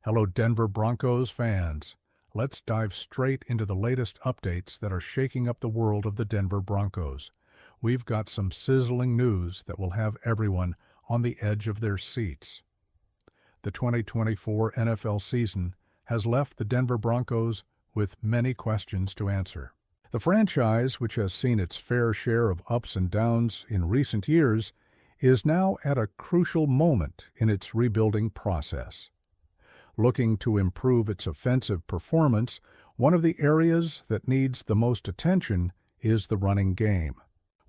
Hello, Denver Broncos fans. Let's dive straight into the latest updates that are shaking up the world of the Denver Broncos. We've got some sizzling news that will have everyone on the edge of their seats. The 2024 NFL season has left the Denver Broncos with many questions to answer. The franchise, which has seen its fair share of ups and downs in recent years, is now at a crucial moment in its rebuilding process. Looking to improve its offensive performance, one of the areas that needs the most attention is the running game.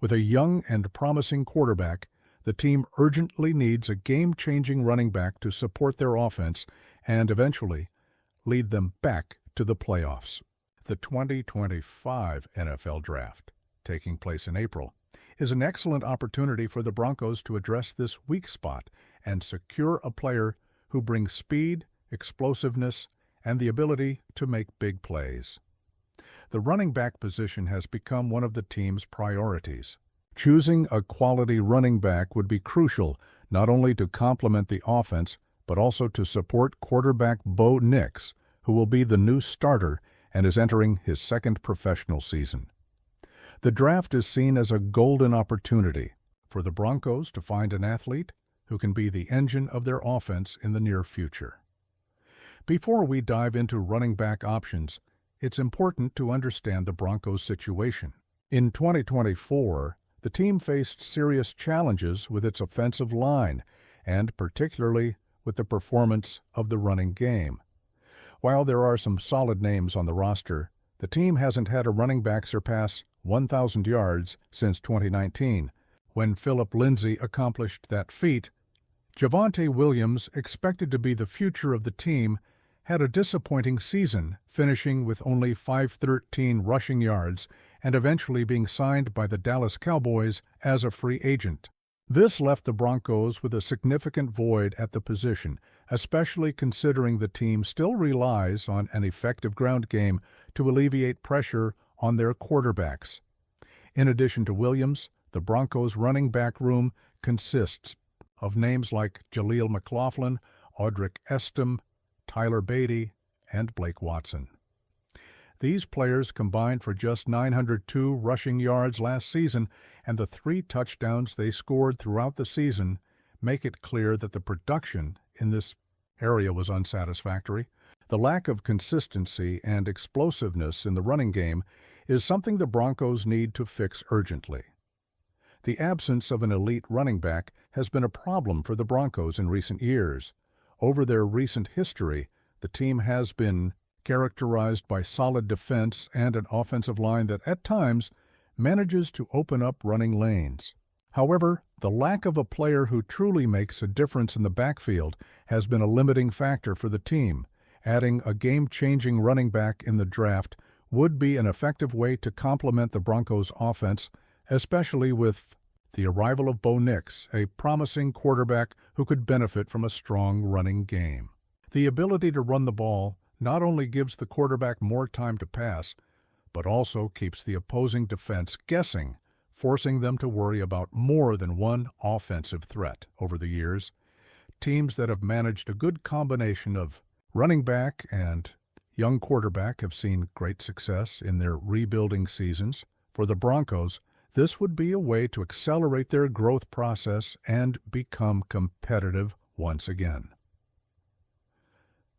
With a young and promising quarterback, the team urgently needs a game-changing running back to support their offense and eventually lead them back to the playoffs. The 2025 NFL Draft, taking place in April, is an excellent opportunity for the Broncos to address this weak spot and secure a player who brings speed, explosiveness, and the ability to make big plays. The running back position has become one of the team's priorities. Choosing a quality running back would be crucial not only to complement the offense, but also to support quarterback Bo Nix, who will be the new starter and is entering his second professional season. The draft is seen as a golden opportunity for the Broncos to find an athlete who can be the engine of their offense in the near future. Before we dive into running back options, it's important to understand the Broncos' situation. In 2024, the team faced serious challenges with its offensive line, and particularly with the performance of the running game. While there are some solid names on the roster, the team hasn't had a running back surpass 1,000 yards since 2019, when Philip Lindsay accomplished that feat. Javonte Williams, expected to be the future of the team, had a disappointing season, finishing with only 513 rushing yards and eventually being signed by the Dallas Cowboys as a free agent. This left the Broncos with a significant void at the position, especially considering the team still relies on an effective ground game to alleviate pressure on their quarterbacks. In addition to Williams, the Broncos' running back room consists of names like Jaleel McLaughlin, Audric Estim, Tyler Beatty, and Blake Watson. These players combined for just 902 rushing yards last season, and the 3 touchdowns they scored throughout the season make it clear that the production in this area was unsatisfactory. The lack of consistency and explosiveness in the running game is something the Broncos need to fix urgently. The absence of an elite running back has been a problem for the Broncos in recent years. Over their recent history, the team has been characterized by solid defense and an offensive line that at times manages to open up running lanes. However, the lack of a player who truly makes a difference in the backfield has been a limiting factor for the team. Adding a game-changing running back in the draft would be an effective way to complement the Broncos' offense, especially with the arrival of Bo Nix, a promising quarterback who could benefit from a strong running game. The ability to run the ball not only gives the quarterback more time to pass, but also keeps the opposing defense guessing, forcing them to worry about more than one offensive threat. Over the years, teams that have managed a good combination of running back and young quarterback have seen great success in their rebuilding seasons. For the Broncos, this would be a way to accelerate their growth process and become competitive once again.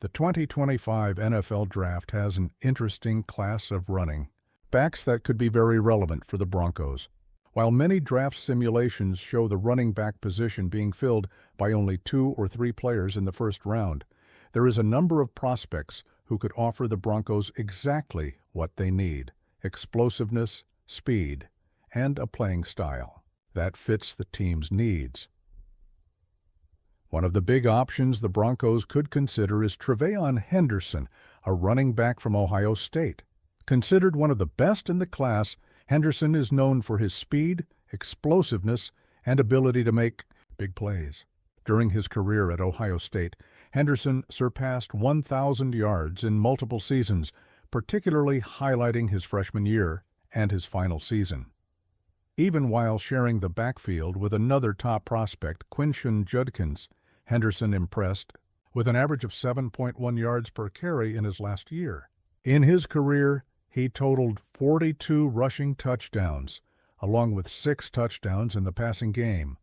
The 2025 NFL Draft has an interesting class of running backs that could be very relevant for the Broncos. While many draft simulations show the running back position being filled by only 2 or 3 players in the first round, there is a number of prospects who could offer the Broncos exactly what they need: explosiveness, speed, and a playing style that fits the team's needs. One of the big options the Broncos could consider is Tre'Veyon Henderson, a running back from Ohio State. Considered one of the best in the class, Henderson is known for his speed, explosiveness, and ability to make big plays. During his career at Ohio State, Henderson surpassed 1,000 yards in multiple seasons, particularly highlighting his freshman year and his final season. Even while sharing the backfield with another top prospect, Quinshon Judkins, Henderson impressed with an average of 7.1 yards per carry in his last year. In his career, he totaled 42 rushing touchdowns, along with 6 touchdowns in the passing game.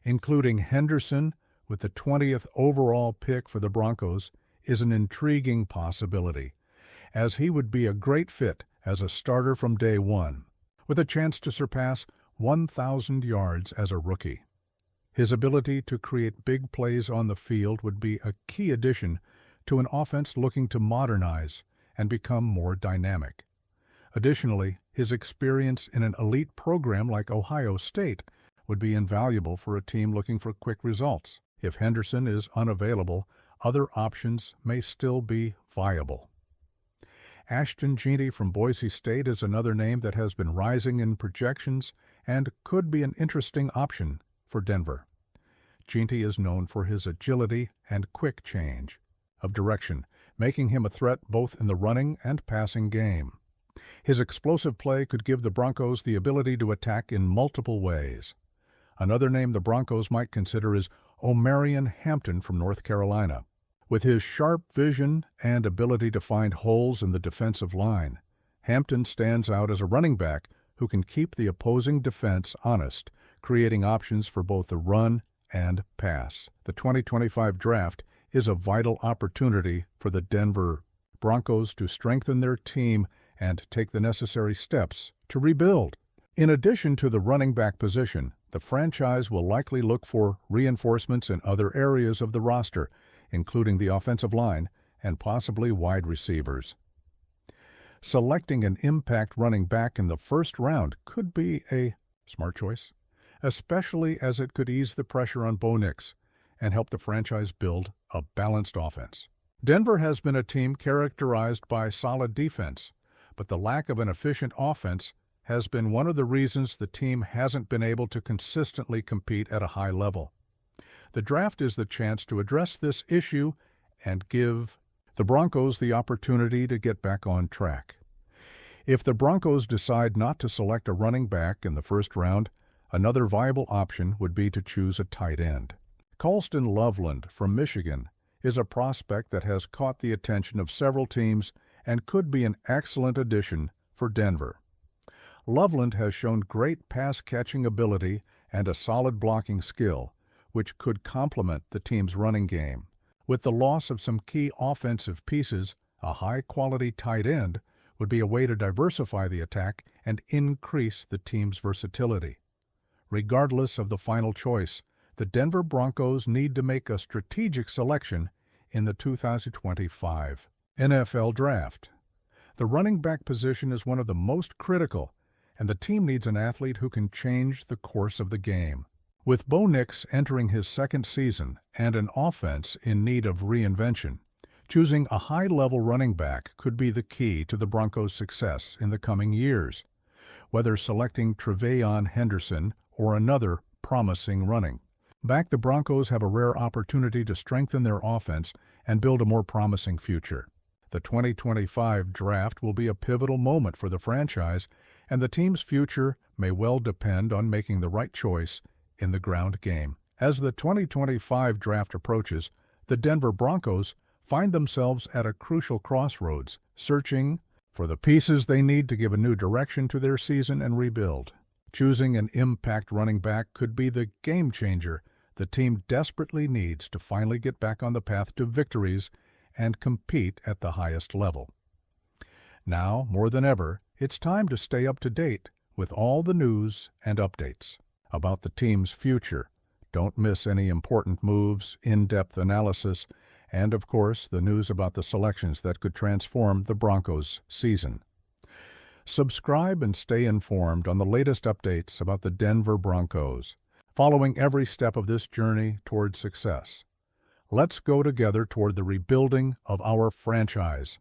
Including Henderson with the 20th overall pick for the Broncos is an intriguing possibility, as he would be a great fit as a starter from day one, with a chance to surpass 1,000 yards as a rookie. His ability to create big plays on the field would be a key addition to an offense looking to modernize and become more dynamic. Additionally, his experience in an elite program like Ohio State would be invaluable for a team looking for quick results. If Henderson is unavailable, other options may still be viable. Ashton Jeanty from Boise State is another name that has been rising in projections and could be an interesting option for Denver. Jeanty is known for his agility and quick change of direction, making him a threat both in the running and passing game. His explosive play could give the Broncos the ability to attack in multiple ways. Another name the Broncos might consider is Omarion Hampton from North Carolina. With his sharp vision and ability to find holes in the defensive line, Hampton stands out as a running back who can keep the opposing defense honest, creating options for both the run and pass. The 2025 draft is a vital opportunity for the Denver Broncos to strengthen their team and take the necessary steps to rebuild. In addition to the running back position, the franchise will likely look for reinforcements in other areas of the roster, including the offensive line and possibly wide receivers. Selecting an impact running back in the first round could be a smart choice, especially as it could ease the pressure on Bo Nix and help the franchise build a balanced offense. Denver has been a team characterized by solid defense, but the lack of an efficient offense has been one of the reasons the team hasn't been able to consistently compete at a high level. The draft is the chance to address this issue and give the Broncos the opportunity to get back on track. If the Broncos decide not to select a running back in the first round, another viable option would be to choose a tight end. Colston Loveland from Michigan is a prospect that has caught the attention of several teams and could be an excellent addition for Denver. Loveland has shown great pass-catching ability and a solid blocking skill, which could complement the team's running game. With the loss of some key offensive pieces, a high-quality tight end would be a way to diversify the attack and increase the team's versatility. Regardless of the final choice, the Denver Broncos need to make a strategic selection in the 2025 NFL Draft. The running back position is one of the most critical, and the team needs an athlete who can change the course of the game. With Bo Nix entering his second season and an offense in need of reinvention, choosing a high-level running back could be the key to the Broncos' success in the coming years, whether selecting Tre'Veyon Henderson or another promising running back. The Broncos have a rare opportunity to strengthen their offense and build a more promising future. The 2025 draft will be a pivotal moment for the franchise, and the team's future may well depend on making the right choice in the ground game. As the 2025 draft approaches, the Denver Broncos find themselves at a crucial crossroads, searching for the pieces they need to give a new direction to their season and rebuild. Choosing an impact running back could be the game changer the team desperately needs to finally get back on the path to victories and compete at the highest level. Now, more than ever, it's time to stay up to date with all the news and updates about the team's future. Don't miss any important moves, in-depth analysis, and, of course, the news about the selections that could transform the Broncos' season. Subscribe and stay informed on the latest updates about the Denver Broncos, following every step of this journey toward success. Let's go together toward the rebuilding of our franchise.